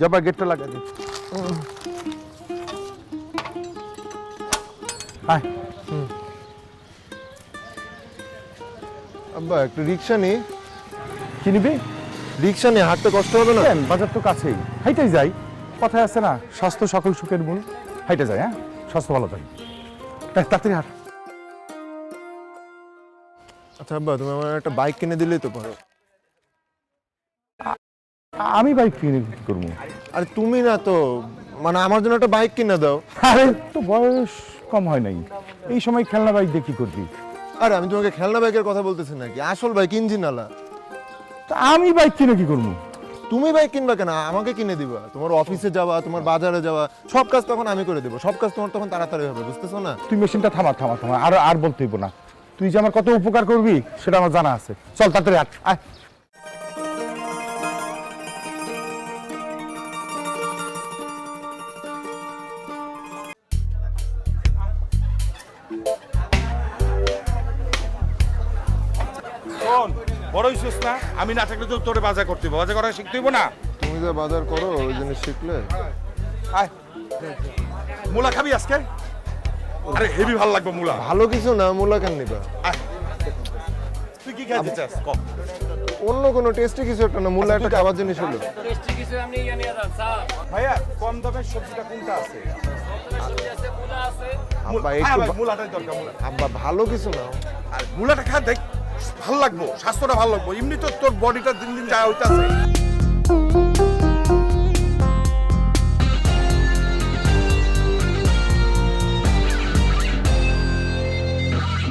যাবা গেটটা লাগা দে। আয় আব্বা একটু রিক্সা নি, কি নিবি? রিক্সা নিয়ে হাঁটতে কষ্ট হবে না? কেন, বাজার তো কাছেই, হাইটাই যাই। কথায় আছে না, স্বাস্থ্য সকল সুখের মূল। হাইটে যাই, হ্যাঁ, স্বাস্থ্য ভালো থাকে। তাড়াতাড়ি হাঁট। আচ্ছা আব্বা, তুমি আমার একটা বাইক কিনে দিলেই তো পারো। আমি বাইক কিনে কি করবো? আরে তুমি না তো, মানে আমার জন্য একটা বাইক কিনে দাও। আরে তো বয়স কম হয় নাই, এই সময় খেলনা বাইক দিয়ে কি করবি? আরে আমি তোমাকে খেলনা বাইকের কথা বলতেছি নাকি, আসল বাইক, ইঞ্জিন আলা। তা আমি বাইক কিনে কি করবো? তুমি বাইক কিনবা কেন? আমাকে কিনে দিবা। তোমার অফিসে যাওয়া, তোমার বাজারে যাওয়া, সব কাজ তখন আমি করে দেবো। সব কাজ তোমার তখন তাড়াতাড়ি হবে, বুঝতেছো না? তুই মেশিনটা থামা থামা থামা, আর আর বলতে হইব না। তুই যে আমার কত উপকার করবি সেটা আমার জানা আছে। চল তাড়াতাড়ি হাঁট, আয়। শোন, বড় হইছিস না, আমি না থাকলে তো তোরে বাজার করতে হইব, বাজার করা শিখতে হইব না। তুমি যে বাজার করো ওই জিনিস শিখলে। আয়, মূলা খাবি আজকে? আরে হেভি ভালো লাগবে মূলা। ভালো কিছু না, মূলা কেন নিবা? আয়, তুই কি খাইতে চাস ক? অন্য কোনো টেস্টি কিছু একটা না, মূলা একটা খাবার জিনিস হলো। টেস্টি কিছু আপনি ইয়া নিয়ে যান স্যার। ভাইয়া কম দামের সবজিটা কোনটা আছে? সবজি আছে, মূলা আছে। আব্বা হ্যাঁ একটু ভাই, মূলাটাই দরকার মূলা। আব্বা ভালো কিছু না। আর মূলাটা খা দেখ, ভালো লাগবো, স্বাস্থ্যটা ভালো লাগবো। এমনি তো তোর বডিটা দিন দিন যা হইতাছে।